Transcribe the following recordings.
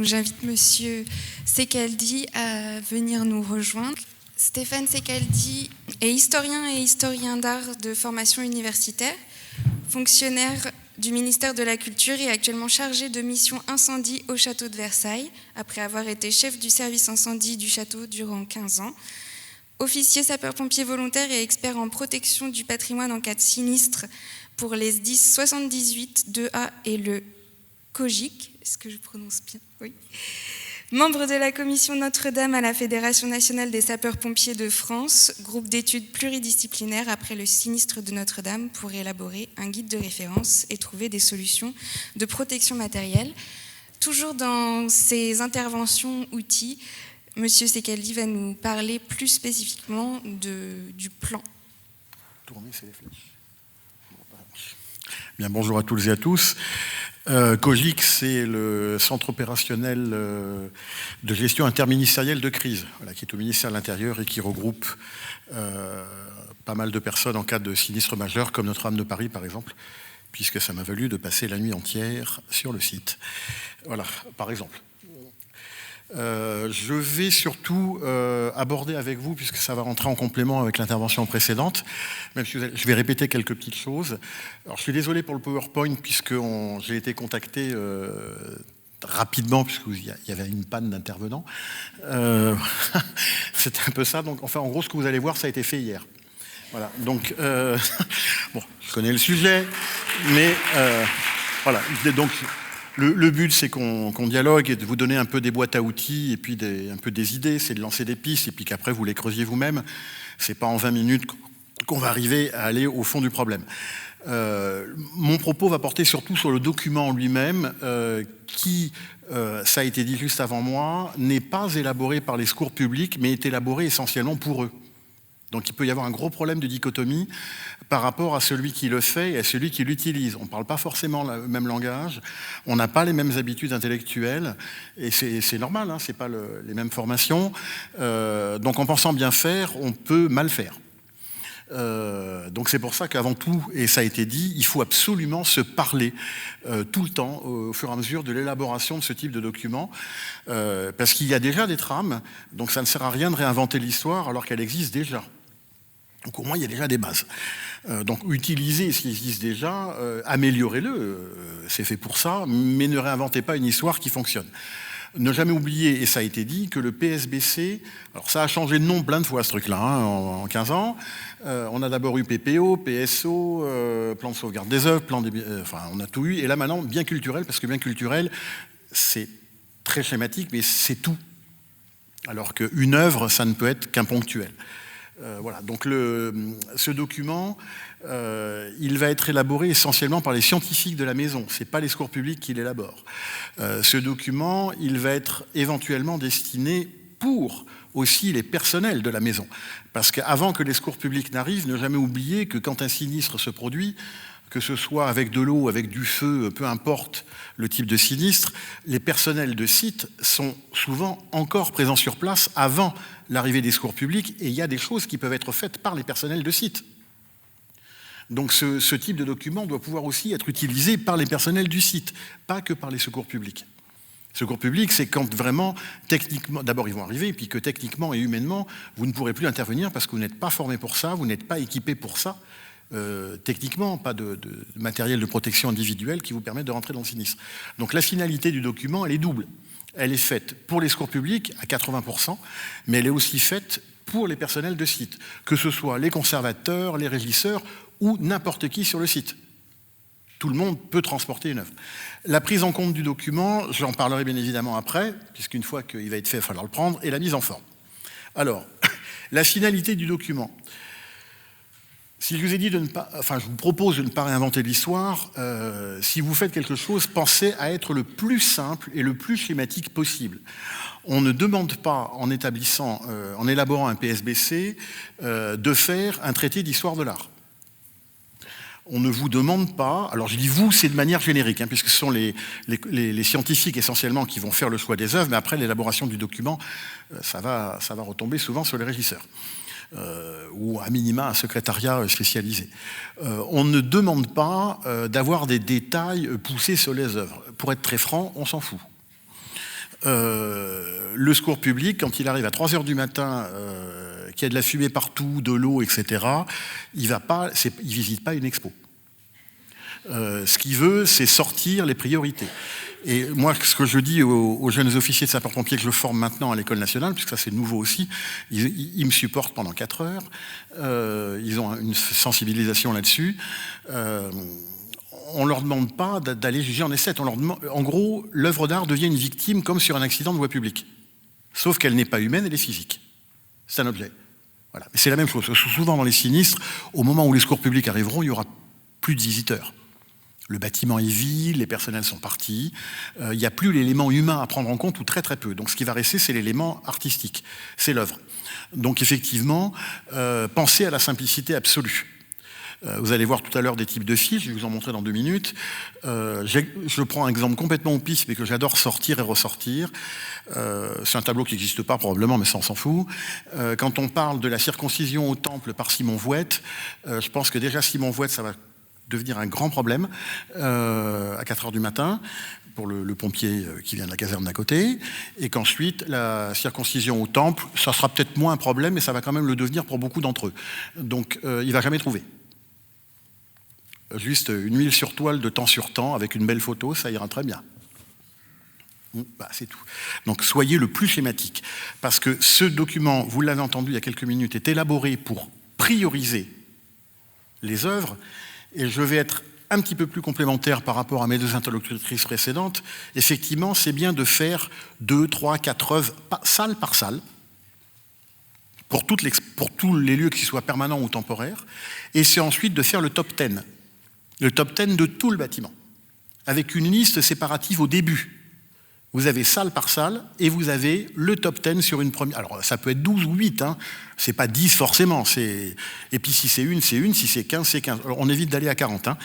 J'invite Monsieur Secaldi à venir nous rejoindre. Stéphane Secaldi est historien d'art de formation universitaire, fonctionnaire du ministère de la Culture et actuellement chargé de mission incendie au château de Versailles, après avoir été chef du service incendie du château durant 15 ans. Officier sapeur-pompier volontaire et expert en protection du patrimoine en cas de sinistre pour les 1078 2A et le COGIC. Est-ce que je prononce bien? Oui. Membre de la commission Notre-Dame à la Fédération nationale des sapeurs-pompiers de France, groupe d'études pluridisciplinaires après le sinistre de Notre-Dame pour élaborer un guide de référence et trouver des solutions de protection matérielle. Toujours dans ses interventions outils, Monsieur Secaldi va nous parler plus spécifiquement du plan. Tourner, c'est les flèches. Bien, bonjour à toutes et à tous. COGIC, c'est le centre opérationnel de gestion interministérielle de crise, voilà, qui est au ministère de l'Intérieur et qui regroupe pas mal de personnes en cas de sinistre majeur, comme Notre-Dame de Paris, par exemple, puisque ça m'a valu de passer la nuit entière sur le site. Voilà, par exemple. Je vais surtout aborder avec vous, puisque ça va rentrer en complément avec l'intervention précédente, même si je vais répéter quelques petites choses. Alors, je suis désolé pour le PowerPoint, puisque j'ai été contacté rapidement, puisqu'il y avait une panne d'intervenants. C'était un peu ça. Donc, enfin, en gros, ce que vous allez voir, ça a été fait hier. Voilà. Donc, bon, je connais le sujet, mais voilà. Donc, le but, c'est qu'on dialogue et de vous donner un peu des boîtes à outils et puis un peu des idées, c'est de lancer des pistes et puis qu'après, vous les creusiez vous-même. C'est pas en 20 minutes qu'on va arriver à aller au fond du problème. Mon propos va porter surtout sur le document lui-même qui, ça a été dit juste avant moi, n'est pas élaboré par les secours publics, mais est élaboré essentiellement pour eux. Donc il peut y avoir un gros problème de dichotomie par rapport à celui qui le fait et à celui qui l'utilise. On ne parle pas forcément le même langage, on n'a pas les mêmes habitudes intellectuelles, et c'est normal, hein, ce n'est pas les mêmes formations. Donc en pensant bien faire, on peut mal faire. Donc c'est pour ça qu'avant tout, et ça a été dit, il faut absolument se parler tout le temps au fur et à mesure de l'élaboration de ce type de document, parce qu'il y a déjà des trames, donc ça ne sert à rien de réinventer l'histoire alors qu'elle existe déjà. Donc au moins il y a déjà des bases. Donc utilisez ce qui existe déjà, améliorez-le, c'est fait pour ça, mais ne réinventez pas une histoire qui fonctionne. Ne jamais oublier, et ça a été dit, que le PSBC, alors ça a changé de nom plein de fois ce truc-là, hein, en 15 ans. On a d'abord eu PPO, PSO, plan de sauvegarde des œuvres, enfin on a tout eu. Et là maintenant, bien culturel, parce que bien culturel, c'est très schématique, mais c'est tout. Alors qu'une œuvre, ça ne peut être qu'un ponctuel. Voilà, donc ce document, il va être élaboré essentiellement par les scientifiques de la maison, ce n'est pas les secours publics qui l'élaborent. Ce document, il va être éventuellement destiné pour aussi les personnels de la maison. Parce qu'avant que les secours publics n'arrivent, ne jamais oublier que quand un sinistre se produit, que ce soit avec de l'eau, avec du feu, peu importe le type de sinistre, les personnels de site sont souvent encore présents sur place avant l'arrivée des secours publics, et il y a des choses qui peuvent être faites par les personnels de site. Donc ce type de document doit pouvoir aussi être utilisé par les personnels du site, pas que par les secours publics. Secours publics, c'est quand vraiment, techniquement, d'abord ils vont arriver, et puis que techniquement et humainement, vous ne pourrez plus intervenir parce que vous n'êtes pas formé pour ça, vous n'êtes pas équipé pour ça. Techniquement, pas de matériel de protection individuelle qui vous permet de rentrer dans le sinistre. Donc la finalité du document, elle est double. Elle est faite pour les secours publics à 80%, mais elle est aussi faite pour les personnels de site, que ce soit les conservateurs, les régisseurs ou n'importe qui sur le site. Tout le monde peut transporter une œuvre. La prise en compte du document, j'en parlerai bien évidemment après, puisqu'une fois qu'il va être fait, il va falloir le prendre, et la mise en forme. Alors, la finalité du document. Si je vous ai dit de ne pas, enfin, je vous propose de ne pas réinventer l'histoire, si vous faites quelque chose, pensez à être le plus simple et le plus schématique possible. On ne demande pas, en élaborant un PSBC, de faire un traité d'histoire de l'art. On ne vous demande pas, alors je dis vous, c'est de manière générique, hein, puisque ce sont les scientifiques essentiellement qui vont faire le choix des œuvres, mais après l'élaboration du document, ça va retomber souvent sur les régisseurs. Ou à minima un secrétariat spécialisé. On ne demande pas d'avoir des détails poussés sur les œuvres. Pour être très franc, on s'en fout. Le secours public, quand il arrive à 3 heures du matin, qu'il y a de la fumée partout, de l'eau, etc., il visite pas une expo. Ce qu'il veut, c'est sortir les priorités. Et moi, ce que je dis aux jeunes officiers de sapeurs-pompiers que je forme maintenant à l'École nationale, puisque ça c'est nouveau aussi, ils me supportent pendant 4 heures, ils ont une sensibilisation là-dessus. On ne leur demande pas d'aller juger en essai. En gros, l'œuvre d'art devient une victime comme sur un accident de voie publique. Sauf qu'elle n'est pas humaine, elle est physique. C'est un objet. Voilà. C'est la même chose. Souvent dans les sinistres, au moment où les secours publics arriveront, il n'y aura plus de visiteurs. Le bâtiment est vide, les personnels sont partis. Il n'y a plus l'élément humain à prendre en compte, ou très très peu. Donc ce qui va rester, c'est l'élément artistique. C'est l'œuvre. Donc effectivement, pensez à la simplicité absolue. Vous allez voir tout à l'heure des types de fiches, je vais vous en montrer dans 2 minutes. Je prends un exemple complètement au pif, mais que j'adore sortir et ressortir. C'est un tableau qui n'existe pas probablement, mais ça on s'en fout. Quand on parle de la circoncision au temple par Simon Vouette, je pense que déjà Simon Vouette, ça va devenir un grand problème à 4 heures du matin pour le pompier qui vient de la caserne d'à côté, et qu'ensuite la circoncision au temple, ça sera peut-être moins un problème, mais ça va quand même le devenir pour beaucoup d'entre eux. Donc il ne va jamais trouver. Juste une huile sur toile de temps sur temps avec une belle photo, ça ira très bien. C'est tout. Donc soyez le plus schématique, parce que ce document, vous l'avez entendu il y a quelques minutes, est élaboré pour prioriser les œuvres, et je vais être un petit peu plus complémentaire par rapport à mes 2 interlocutrices précédentes. Effectivement, c'est bien de faire 2, 3, 4 œuvres, salle par salle, pour tous les lieux qui soient permanents ou temporaires, et c'est ensuite de faire le top 10. Le top 10 de tout le bâtiment, avec une liste séparative au début. Vous avez salle par salle, et vous avez le top 10 sur une première... Alors, ça peut être 12 ou 8, hein. C'est pas 10 forcément. Et puis, si c'est une, c'est une, si c'est 15, c'est 15. Alors, on évite d'aller à 40. Hein.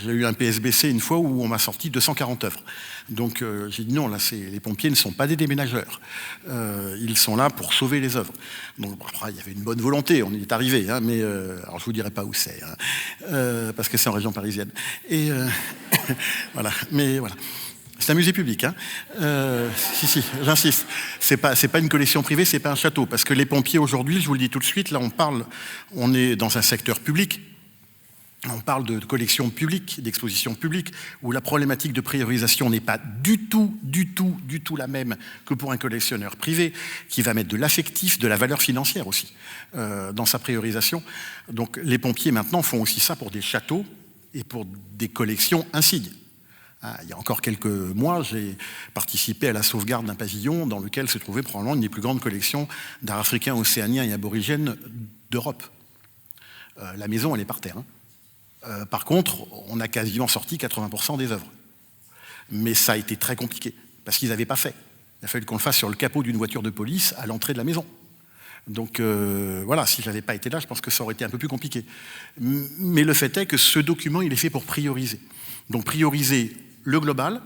J'ai eu un PSBC une fois où on m'a sorti 240 œuvres. Donc, j'ai dit non, là, les pompiers ne sont pas des déménageurs. Ils sont là pour sauver les œuvres. Donc, après, il y avait une bonne volonté, on y est arrivé, hein, mais alors je vous dirai pas où c'est, hein, parce que c'est en région parisienne. Et voilà, mais voilà. C'est un musée public, hein. Si, j'insiste. C'est pas une collection privée, c'est pas un château, parce que les pompiers aujourd'hui, je vous le dis tout de suite, là on est dans un secteur public. On parle de collection publique, d'exposition publique, où la problématique de priorisation n'est pas du tout la même que pour un collectionneur privé, qui va mettre de l'affectif, de la valeur financière aussi, dans sa priorisation. Donc les pompiers maintenant font aussi ça pour des châteaux et pour des collections insignes. Il y a encore quelques mois, j'ai participé à la sauvegarde d'un pavillon dans lequel se trouvait probablement une des plus grandes collections d'art africain, océanien et aborigène d'Europe. La maison, elle est par terre, hein. Par contre, on a quasiment sorti 80% des œuvres. Mais ça a été très compliqué, parce qu'ils n'avaient pas fait. Il a fallu qu'on le fasse sur le capot d'une voiture de police à l'entrée de la maison. Donc voilà, si je n'avais pas été là, je pense que ça aurait été un peu plus compliqué. Mais le fait est que ce document, il est fait pour prioriser. Donc prioriser le global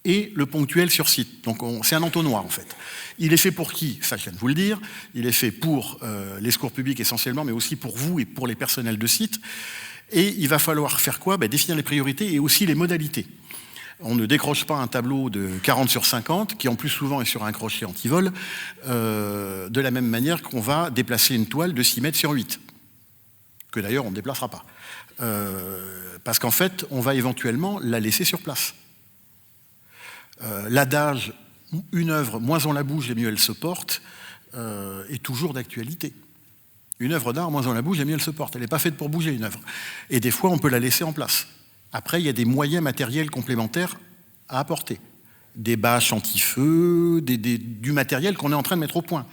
et le ponctuel sur site. Donc c'est un entonnoir en fait. Il est fait pour qui? Ça, je viens de vous le dire. Il est fait pour les secours publics essentiellement, mais aussi pour vous et pour les personnels de site. Et il va falloir faire quoi? Définir les priorités et aussi les modalités. On ne décroche pas un tableau de 40 sur 50, qui en plus souvent est sur un crochet anti-vol, de la même manière qu'on va déplacer une toile de 6 mètres sur 8, que d'ailleurs on ne déplacera pas. Parce qu'en fait, on va éventuellement la laisser sur place. L'adage « une œuvre, moins on la bouge et mieux elle se porte » est toujours d'actualité. Une œuvre d'art, moins on la bouge et mieux elle se porte. Elle n'est pas faite pour bouger, une œuvre. Et des fois, on peut la laisser en place. Après, il y a des moyens matériels complémentaires à apporter. Des bâches anti-feu, du matériel qu'on est en train de mettre au point.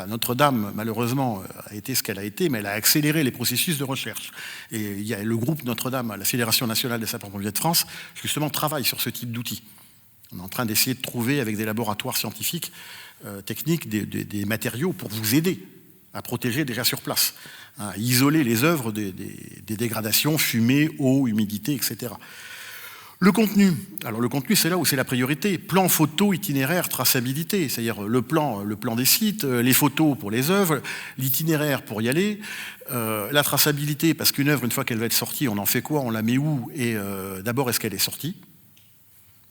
Notre-Dame, malheureusement, a été ce qu'elle a été, mais elle a accéléré les processus de recherche. Et il y a le groupe Notre-Dame, la Fédération nationale des sapeurs-pompiers de France, justement, travaille sur ce type d'outils. On est en train d'essayer de trouver, avec des laboratoires scientifiques, techniques, des matériaux pour vous aider à protéger déjà sur place, à isoler les œuvres des dégradations, fumée, eau, humidité, etc. Le contenu, alors le contenu c'est là où c'est la priorité, plan, photo, itinéraire, traçabilité, c'est-à-dire le plan des sites, les photos pour les œuvres, l'itinéraire pour y aller, la traçabilité, parce qu'une œuvre, une fois qu'elle va être sortie, on en fait quoi, on la met où, et d'abord est-ce qu'elle est sortie?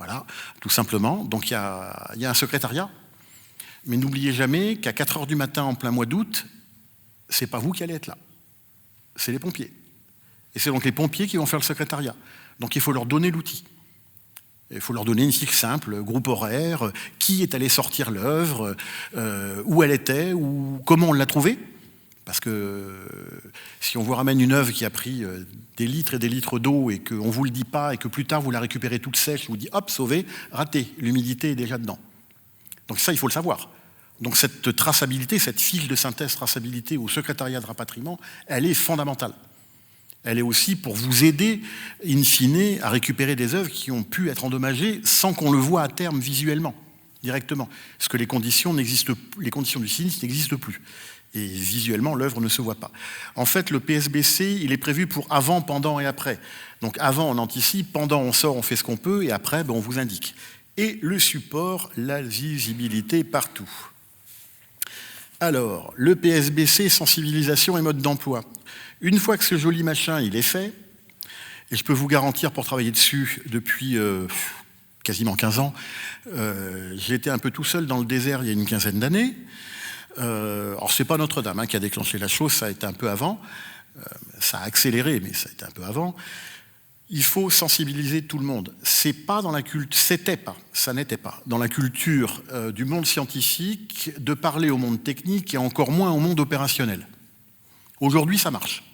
Voilà, tout simplement. Donc il y a un secrétariat. Mais n'oubliez jamais qu'à 4 heures du matin, en plein mois d'août, c'est pas vous qui allez être là. C'est les pompiers. Et c'est donc les pompiers qui vont faire le secrétariat. Donc il faut leur donner l'outil. Il faut leur donner une fiche simple, groupe horaire, qui est allé sortir l'œuvre, où elle était, ou comment on l'a trouvée. Parce que si on vous ramène une œuvre qui a pris des litres et des litres d'eau et qu'on ne vous le dit pas et que plus tard vous la récupérez toute sèche, on vous dit hop, sauvé, raté, l'humidité est déjà dedans. Donc ça, il faut le savoir. Donc cette traçabilité, cette fiche de synthèse traçabilité au secrétariat de rapatriement, elle est fondamentale. Elle est aussi pour vous aider, in fine, à récupérer des œuvres qui ont pu être endommagées sans qu'on le voit à terme visuellement, directement. Parce que les conditions du sinistre n'existent plus. Et visuellement, l'œuvre ne se voit pas. En fait, le PSBC, il est prévu pour avant, pendant et après. Donc avant, on anticipe, pendant, on sort, on fait ce qu'on peut, et après, on vous indique. Et le support, la visibilité partout. Alors, le PSBC, sensibilisation et mode d'emploi. Une fois que ce joli machin, il est fait, et je peux vous garantir, pour travailler dessus depuis quasiment 15 ans, j'ai été un peu tout seul dans le désert il y a une quinzaine d'années. Alors, c'est pas Notre-Dame qui a déclenché la chose, ça a été un peu avant. Ça a accéléré, mais ça a été un peu avant. Il faut sensibiliser tout le monde. C'est pas dans la culture, ça n'était pas dans la culture du monde scientifique de parler au monde technique et encore moins au monde opérationnel. Aujourd'hui, ça marche.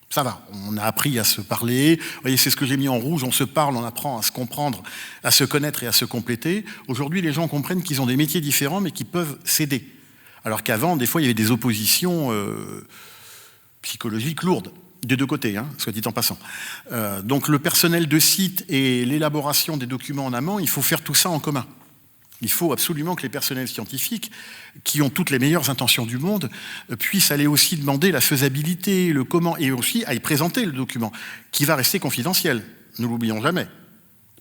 Ça va, on a appris à se parler. Vous voyez, c'est ce que j'ai mis en rouge, on se parle, on apprend à se comprendre, à se connaître et à se compléter. Aujourd'hui, les gens comprennent qu'ils ont des métiers différents, mais qui peuvent s'aider. Alors qu'avant, des fois, il y avait des oppositions psychologiques lourdes, des deux côtés, soit dit en passant. Donc le personnel de site et l'élaboration des documents en amont, il faut faire tout ça en commun. Il faut absolument que les personnels scientifiques, qui ont toutes les meilleures intentions du monde, puissent aller aussi demander la faisabilité, le comment, et aussi à y présenter le document, qui va rester confidentiel, ne l'oublions jamais.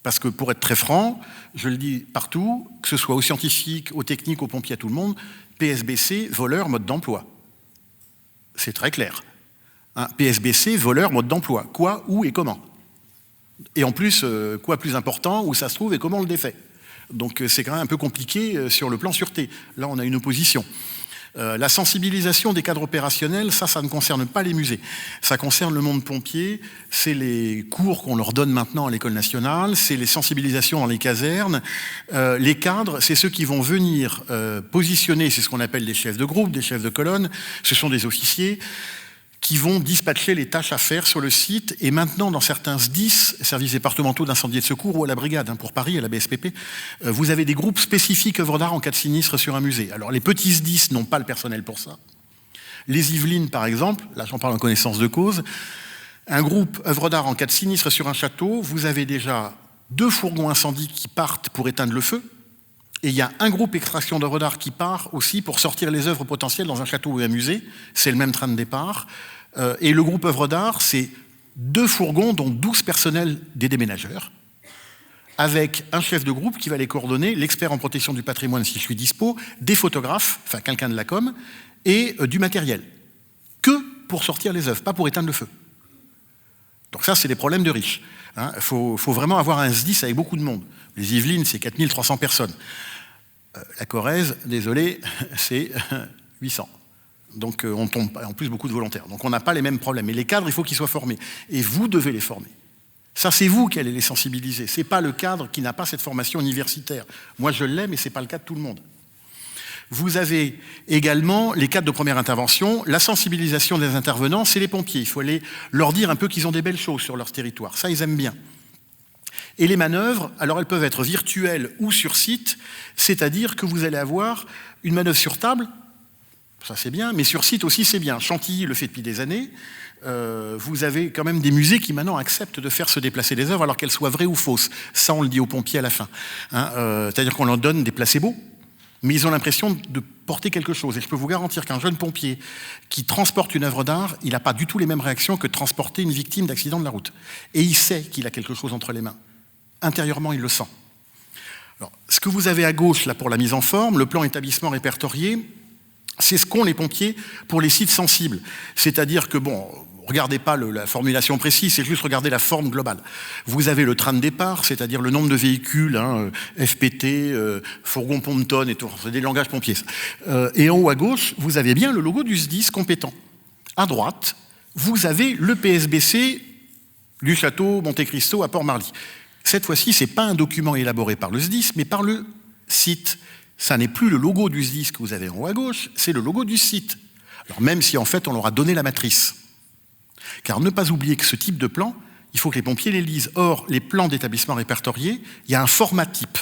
Parce que pour être très franc, je le dis partout, que ce soit aux scientifiques, aux techniques, aux pompiers, à tout le monde, PSBC, voleur, mode d'emploi. C'est très clair. PSBC, voleur, mode d'emploi. Quoi, où et comment. Et en plus, quoi plus important, où ça se trouve et comment on le défait. Donc c'est quand même un peu compliqué sur le plan sûreté. Là, on a une opposition. La sensibilisation des cadres opérationnels, ça ne concerne pas les musées. Ça concerne le monde pompier, c'est les cours qu'on leur donne maintenant à l'École nationale, c'est les sensibilisations dans les casernes. Les cadres, c'est ceux qui vont venir positionner, c'est ce qu'on appelle des chefs de groupe, des chefs de colonne, ce sont des officiers qui vont dispatcher les tâches à faire sur le site. Et maintenant, dans certains SDIS, services départementaux d'incendie et de secours, ou à la brigade, pour Paris, à la BSPP, vous avez des groupes spécifiques œuvres d'art en cas de sinistre sur un musée. Alors, les petits SDIS n'ont pas le personnel pour ça. Les Yvelines, par exemple, là j'en parle en connaissance de cause, un groupe œuvres d'art en cas de sinistre sur un château, vous avez déjà 2 fourgons incendie qui partent pour éteindre le feu, et il y a un groupe extraction d'œuvres d'art qui part aussi pour sortir les œuvres potentielles dans un château ou un musée. C'est le même train de départ. Et le groupe œuvres d'art, c'est 2 fourgons, dont 12 personnels des déménageurs, avec un chef de groupe qui va les coordonner, l'expert en protection du patrimoine, si je suis dispo, des photographes, enfin quelqu'un de la com, et du matériel. Que pour sortir les œuvres, pas pour éteindre le feu. Donc ça, c'est des problèmes de riches. Faut vraiment avoir un SDIS avec beaucoup de monde. Les Yvelines, c'est 4300 personnes. La Corrèze, désolé, c'est 800. Donc on tombe en plus beaucoup de volontaires. Donc on n'a pas les mêmes problèmes. Mais les cadres, il faut qu'ils soient formés. Et vous devez les former. Ça, c'est vous qui allez les sensibiliser. Ce n'est pas le cadre qui n'a pas cette formation universitaire. Moi, je l'ai, mais ce n'est pas le cas de tout le monde. Vous avez également les cadres de première intervention. La sensibilisation des intervenants, c'est les pompiers. Il faut aller leur dire un peu qu'ils ont des belles choses sur leur territoire. Ça, ils aiment bien. Et les manœuvres, alors elles peuvent être virtuelles ou sur site, c'est-à-dire que vous allez avoir une manœuvre sur table, ça c'est bien, mais sur site aussi c'est bien. Chantilly le fait depuis des années. Vous avez quand même des musées qui maintenant acceptent de faire se déplacer des œuvres alors qu'elles soient vraies ou fausses. Ça, on le dit aux pompiers à la fin. C'est-à-dire qu'on leur donne des placebos, mais ils ont l'impression de porter quelque chose. Et je peux vous garantir qu'un jeune pompier qui transporte une œuvre d'art, il n'a pas du tout les mêmes réactions que de transporter une victime d'accident de la route. Et il sait qu'il a quelque chose entre les mains. Intérieurement, il le sent. Alors, ce que vous avez à gauche là pour la mise en forme, le plan établissement répertorié, c'est ce qu'ont les pompiers pour les sites sensibles. C'est-à-dire que, bon, regardez pas la formulation précise, c'est juste regarder la forme globale. Vous avez le train de départ, c'est-à-dire le nombre de véhicules, FPT, fourgon ponton et tout, c'est des langages pompiers. Et en haut à gauche, vous avez bien le logo du SDIS compétent. À droite, vous avez le PSBC du château Monte Cristo à Port-Marly. Cette fois-ci, ce n'est pas un document élaboré par le SDIS, mais par le site. Ça n'est plus le logo du SDIS que vous avez en haut à gauche, c'est le logo du site. Alors même si en fait on leur a donné la matrice. Car ne pas oublier que ce type de plan, il faut que les pompiers les lisent. Or, les plans d'établissement répertoriés, il y a un format type.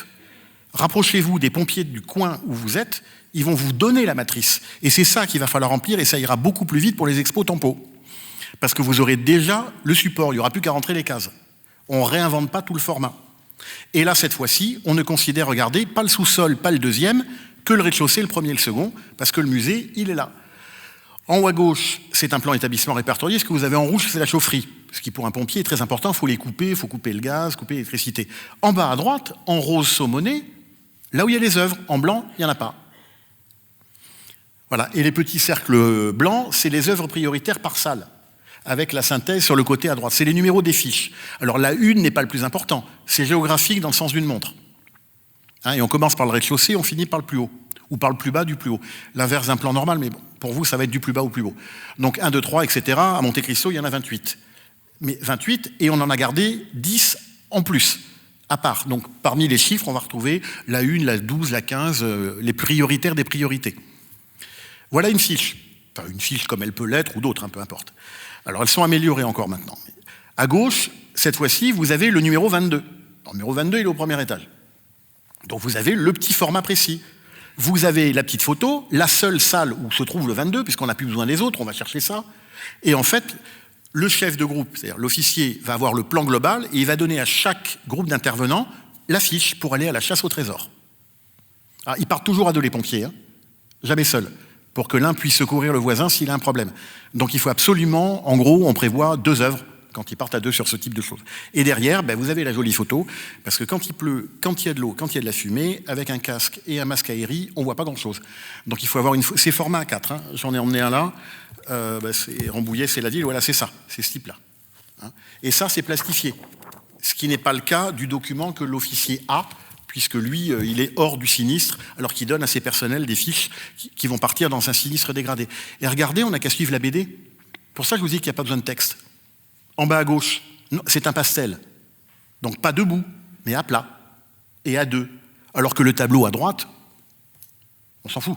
Rapprochez-vous des pompiers du coin où vous êtes, ils vont vous donner la matrice. Et c'est ça qu'il va falloir remplir, et ça ira beaucoup plus vite pour les expos tempos. Parce que vous aurez déjà le support, il n'y aura plus qu'à rentrer les cases. On ne réinvente pas tout le format. Et là, cette fois-ci, on ne considère, regardez, pas le sous-sol, pas le deuxième, que le rez-de-chaussée, le premier et le second, parce que le musée, il est là. En haut à gauche, c'est un plan établissement répertorié. Ce que vous avez en rouge, c'est la chaufferie. Ce qui, pour un pompier, est très important. Il faut les couper, il faut couper le gaz, couper l'électricité. En bas à droite, en rose saumonné, là où il y a les œuvres. En blanc, il n'y en a pas. Voilà. Et les petits cercles blancs, c'est les œuvres prioritaires par salle, avec la synthèse sur le côté à droite. C'est les numéros des fiches. Alors la une n'est pas le plus important. C'est géographique dans le sens d'une montre. Et on commence par le rez-de-chaussée, on finit par le plus haut. Ou par le plus bas du plus haut. L'inverse d'un plan normal, mais bon, pour vous, ça va être du plus bas au plus haut. Donc 1, 2, 3, etc. À Monte Cristo, il y en a 28. Mais 28, et on en a gardé 10 en plus, à part. Donc parmi les chiffres, on va retrouver la 1, la 12, la 15, les prioritaires des priorités. Voilà une fiche. Enfin, une fiche comme elle peut l'être, ou d'autres, peu importe. Alors elles sont améliorées encore maintenant. À gauche, cette fois-ci, vous avez le numéro 22. Le numéro 22, il est au premier étage. Donc vous avez le petit format précis. Vous avez la petite photo, la seule salle où se trouve le 22, puisqu'on n'a plus besoin des autres, on va chercher ça. Et en fait, le chef de groupe, c'est-à-dire l'officier, va avoir le plan global et il va donner à chaque groupe d'intervenants la fiche pour aller à la chasse au trésor. Alors, ils partent toujours à deux, les pompiers, jamais seuls, pour que l'un puisse secourir le voisin s'il a un problème. Donc il faut absolument, en gros, on prévoit 2 œuvres quand ils partent à 2 sur ce type de choses. Et derrière, vous avez la jolie photo, parce que quand il pleut, quand il y a de l'eau, quand il y a de la fumée, avec un casque et un masque aéri, on ne voit pas grand-chose. Donc il faut avoir c'est format A4, j'en ai emmené un là, c'est Rambouillet, c'est la ville, voilà, c'est ça, c'est ce type-là. Et ça, c'est plastifié, ce qui n'est pas le cas du document que l'officier a, puisque lui, il est hors du sinistre, alors qu'il donne à ses personnels des fiches qui vont partir dans un sinistre dégradé. Et regardez, on n'a qu'à suivre la BD. Pour ça, je vous dis qu'il n'y a pas besoin de texte. En bas à gauche, c'est un pastel. Donc pas debout, mais à plat. Et à 2. Alors que le tableau à droite, on s'en fout.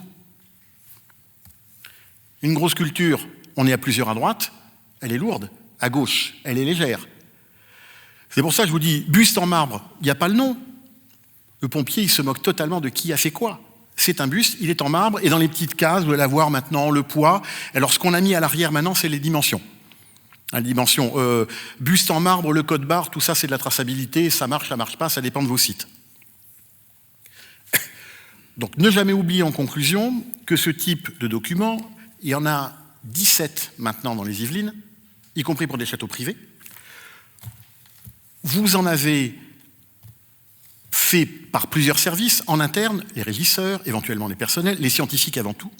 Une grosse sculpture, on est à plusieurs à droite, elle est lourde. À gauche, elle est légère. C'est pour ça que je vous dis, buste en marbre, il n'y a pas le nom. Le pompier, il se moque totalement de qui a fait quoi. C'est un buste, il est en marbre, et dans les petites cases, vous allez voir maintenant le poids. Alors ce qu'on a mis à l'arrière maintenant, c'est les dimensions. Les dimensions, buste en marbre, le code barre, tout ça c'est de la traçabilité, ça marche pas, ça dépend de vos sites. Donc ne jamais oublier en conclusion que ce type de document, il y en a 17 maintenant dans les Yvelines, y compris pour des châteaux privés. Vous en avez fait par plusieurs services en interne, les régisseurs, éventuellement les personnels, les scientifiques avant tout.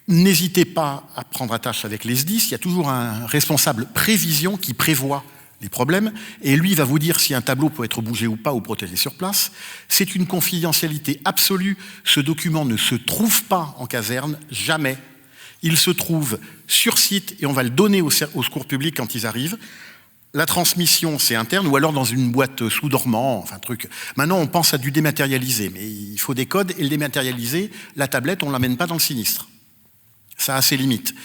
N'hésitez pas à prendre attache avec les SDIS, il y a toujours un responsable prévision qui prévoit les problèmes, et lui va vous dire si un tableau peut être bougé ou pas ou protégé sur place. C'est une confidentialité absolue, ce document ne se trouve pas en caserne, jamais. Il se trouve sur site et on va le donner au secours public quand ils arrivent. La transmission, c'est interne, ou alors dans une boîte sous dormant, enfin truc. Maintenant, on pense à du dématérialisé, mais il faut des codes, et le dématérialisé, la tablette, on ne l'amène pas dans le sinistre. Ça a ses limites.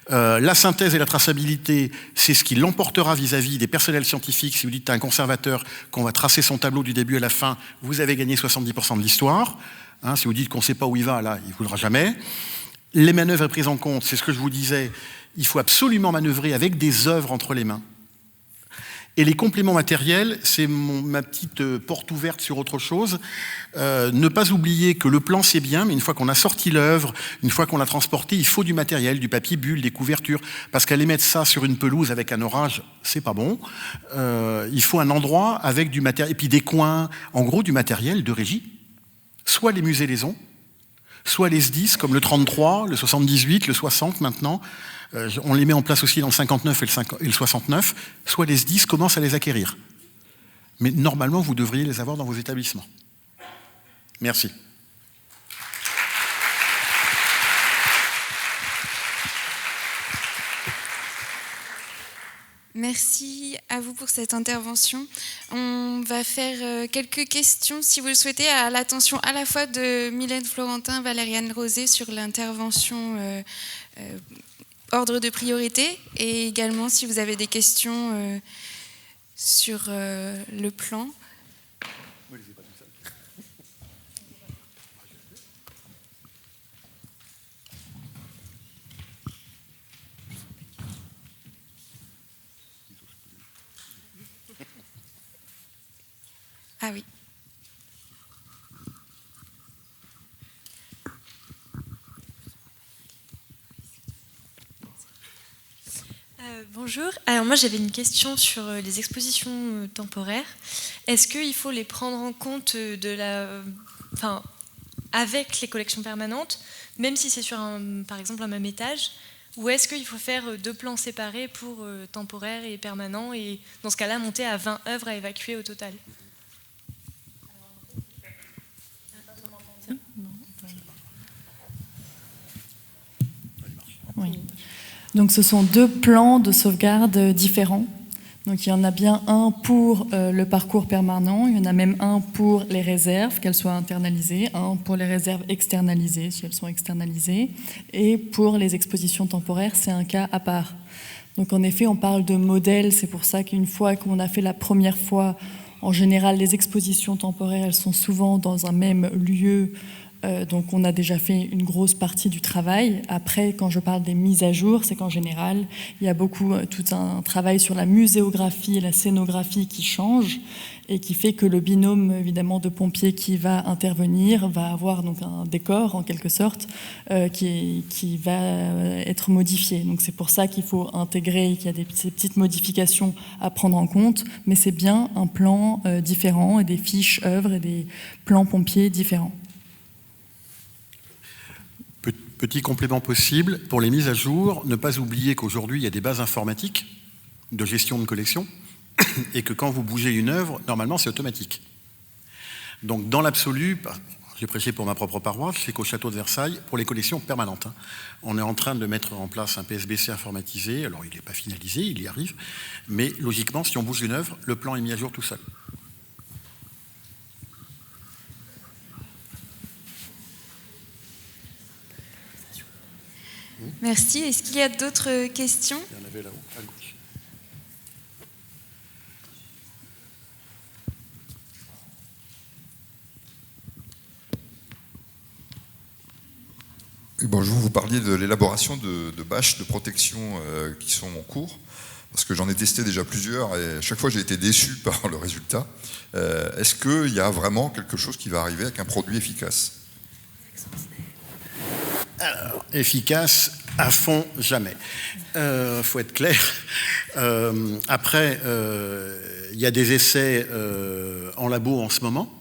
La synthèse et la traçabilité, c'est ce qui l'emportera vis-à-vis des personnels scientifiques. Si vous dites à un conservateur qu'on va tracer son tableau du début à la fin, vous avez gagné 70% de l'histoire. Si vous dites qu'on ne sait pas où il va, là, il ne voudra jamais. Les manœuvres prises en compte, c'est ce que je vous disais, il faut absolument manœuvrer avec des œuvres entre les mains. Et les compléments matériels, c'est ma petite porte ouverte sur autre chose. Ne pas oublier que le plan, c'est bien, mais une fois qu'on a sorti l'œuvre, une fois qu'on l'a transporté, il faut du matériel, du papier bulle, des couvertures, parce qu'aller mettre ça sur une pelouse avec un orage, c'est pas bon. Il faut un endroit avec du matériel, et puis des coins, en gros du matériel de régie. Soit les musées les ont, Soit les SDIS, comme le 33, le 78, le 60 maintenant, on les met en place aussi dans le 59 et le 69, soit les SDIS commencent à les acquérir. Mais normalement, vous devriez les avoir dans vos établissements. Merci. Merci à vous pour cette intervention. On va faire quelques questions, si vous le souhaitez, à l'attention à la fois de Mylène Florentin, Valériane Rosé sur l'intervention ordre de priorité, et également si vous avez des questions sur le plan. Ah oui. Bonjour. Alors moi j'avais une question sur les expositions temporaires. Est-ce qu'il faut les prendre en compte avec les collections permanentes, même si c'est sur par exemple un même étage, ou est-ce qu'il faut faire 2 plans séparés pour temporaire et permanent, et dans ce cas-là monter à 20 œuvres à évacuer au total? Oui. Donc ce sont 2 plans de sauvegarde différents. Donc il y en a bien un pour le parcours permanent, il y en a même un pour les réserves, qu'elles soient internalisées, un pour les réserves externalisées, si elles sont externalisées, et pour les expositions temporaires, c'est un cas à part. Donc en effet, on parle de modèles, c'est pour ça qu'une fois qu'on a fait la première fois, en général, les expositions temporaires, elles sont souvent dans un même lieu. Donc on a déjà fait une grosse partie du travail. Après, quand je parle des mises à jour, c'est qu'en général, il y a tout un travail sur la muséographie et la scénographie qui change et qui fait que le binôme, évidemment, de pompiers qui va intervenir va avoir donc un décor, en quelque sorte, qui va être modifié. Donc c'est pour ça qu'il faut intégrer, qu'il y a ces petites modifications à prendre en compte, mais c'est bien un plan différent et des fiches œuvres et des plans pompiers différents. Petit complément possible, pour les mises à jour, ne pas oublier qu'aujourd'hui, il y a des bases informatiques de gestion de collection et que quand vous bougez une œuvre, normalement, c'est automatique. Donc, dans l'absolu, j'ai prêché pour ma propre paroisse, c'est qu'au château de Versailles, pour les collections permanentes, on est en train de mettre en place un PSBC informatisé. Alors, il n'est pas finalisé, il y arrive, mais logiquement, si on bouge une œuvre, le plan est mis à jour tout seul. Merci. Est-ce qu'il y a d'autres questions? Il y en avait là-haut, à gauche. Bonjour, vous parliez de l'élaboration de bâches de protection qui sont en cours, parce que j'en ai testé déjà plusieurs et chaque fois j'ai été déçu par le résultat. Est-ce qu'il y a vraiment quelque chose qui va arriver avec un produit efficace? Alors, efficace, à fond, jamais. Faut être clair. Après, il y a des essais en labo en ce moment.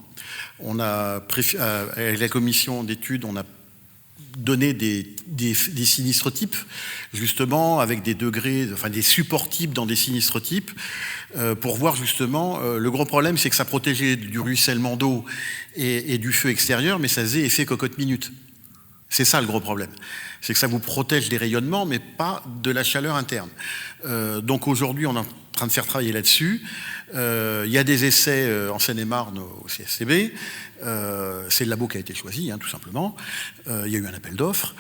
On a, avec la commission d'études, on a donné des sinistres types, justement, avec des degrés, enfin des supports types dans des sinistres types, pour voir justement, le gros problème, c'est que ça protégeait du ruissellement d'eau et du feu extérieur, mais ça faisait effet cocotte minute. C'est ça le gros problème. C'est que ça vous protège des rayonnements, mais pas de la chaleur interne. Donc aujourd'hui, on est en train de faire travailler là-dessus. Il y a des essais en Seine-et-Marne au CSCB. C'est le labo qui a été choisi, tout simplement. Il y a eu un appel d'offres.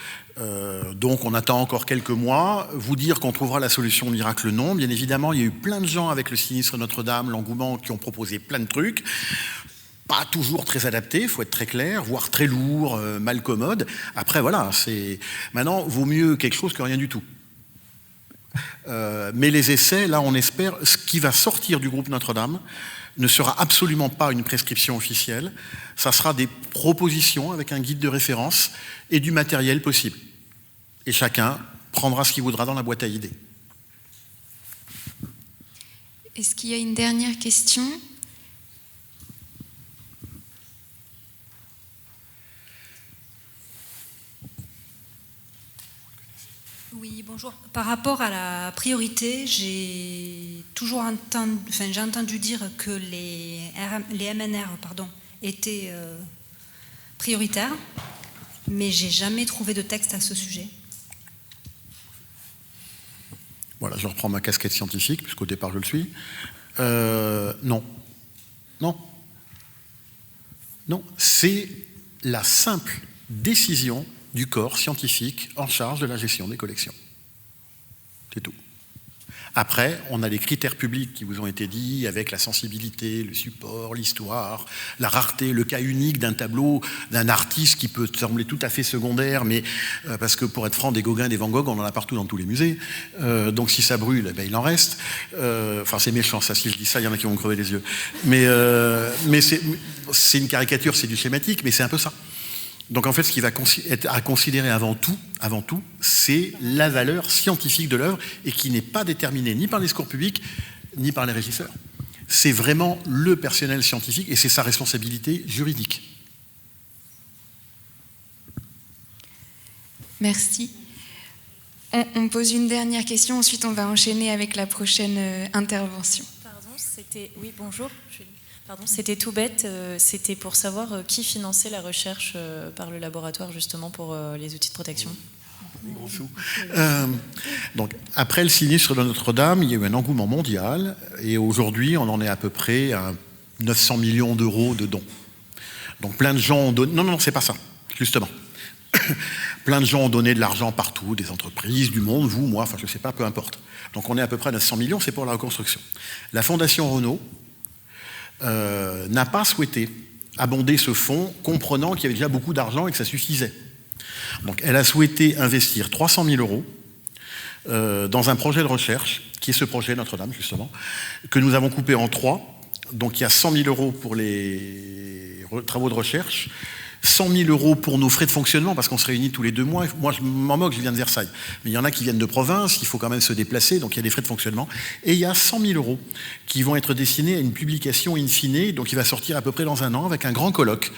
Donc on attend encore quelques mois. Vous dire qu'on trouvera la solution miracle, non. Bien évidemment, il y a eu plein de gens avec le sinistre Notre-Dame, l'engouement, qui ont proposé plein de trucs. Pas toujours très adapté, il faut être très clair, voire très lourd, mal commode. Après, voilà, maintenant, vaut mieux quelque chose que rien du tout. Mais les essais, là, on espère, ce qui va sortir du groupe Notre-Dame ne sera absolument pas une prescription officielle, ça sera des propositions avec un guide de référence et du matériel possible. Et chacun prendra ce qu'il voudra dans la boîte à idées. Est-ce qu'il y a une dernière question ? Oui, bonjour. Par rapport à la priorité, j'ai entendu dire que les MNR étaient prioritaires, mais j'ai jamais trouvé de texte à ce sujet. Voilà, je reprends ma casquette scientifique, puisqu'au départ je le suis. Non. Non, c'est la simple décision du corps scientifique en charge de la gestion des collections. C'est tout. Après, on a des critères publics qui vous ont été dits, avec la sensibilité, le support, l'histoire, la rareté, le cas unique d'un tableau, d'un artiste qui peut sembler tout à fait secondaire, mais parce que pour être franc, des Gauguin, des Van Gogh, on en a partout dans tous les musées. Donc si ça brûle, eh ben, il en reste. Enfin, c'est méchant, ça, si je dis ça, il y en a qui vont me crever les yeux. Mais c'est une caricature, c'est du schématique, mais c'est un peu ça. Donc en fait, ce qui va être à considérer avant tout, c'est la valeur scientifique de l'œuvre et qui n'est pas déterminée ni par les discours publics, ni par les régisseurs. C'est vraiment le personnel scientifique et c'est sa responsabilité juridique. Merci. On pose une dernière question, ensuite on va enchaîner avec la prochaine intervention. Pardon, oui, bonjour. Pardon, c'était tout bête, c'était pour savoir qui finançait la recherche par le laboratoire justement pour les outils de protection. Des gros sous. Donc, après le sinistre de Notre-Dame, il y a eu un engouement mondial et aujourd'hui on en est à peu près à 900 millions d'euros de dons. Donc plein de gens ont donné... Non, c'est pas ça, justement. Plein de gens ont donné de l'argent partout, des entreprises, du monde, vous, moi, enfin je sais pas, peu importe. Donc on est à peu près à 900 millions, c'est pour la reconstruction. La Fondation Renault n'a pas souhaité abonder ce fonds, comprenant qu'il y avait déjà beaucoup d'argent et que ça suffisait. Donc elle a souhaité investir 300 000 euros dans un projet de recherche, qui est ce projet Notre-Dame, justement, que nous avons coupé en 3. Donc il y a 100 000 euros pour les travaux de recherche, 100 000 euros pour nos frais de fonctionnement, parce qu'on se réunit tous les 2 mois. Moi, je m'en moque, je viens de Versailles. Mais il y en a qui viennent de province, il faut quand même se déplacer, donc il y a des frais de fonctionnement. Et il y a 100 000 euros qui vont être destinés à une publication in fine, donc il va sortir à peu près dans 1 an, avec un grand colloque,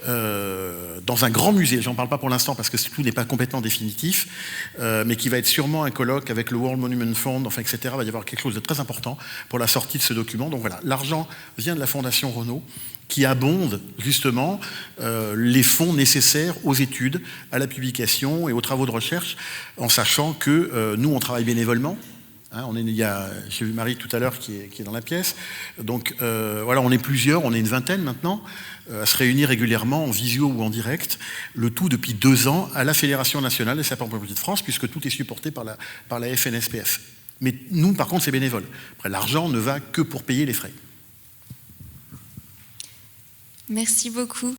dans un grand musée. J'en parle pas pour l'instant, parce que tout n'est pas complètement définitif, mais qui va être sûrement un colloque avec le World Monument Fund, enfin, etc. Il va y avoir quelque chose de très important pour la sortie de ce document. Donc voilà, l'argent vient de la Fondation Renault, qui abonde justement les fonds nécessaires aux études, à la publication et aux travaux de recherche, en sachant que nous, on travaille bénévolement. Hein, j'ai vu Marie tout à l'heure qui est dans la pièce. Donc voilà, on est plusieurs, on est une vingtaine maintenant, à se réunir régulièrement en visio ou en direct, le tout depuis 2 ans à la Fédération nationale des sapeurs-pompiers de France, puisque tout est supporté par la FNSPF. Mais nous, par contre, c'est bénévole. Après, l'argent ne va que pour payer les frais. Merci beaucoup.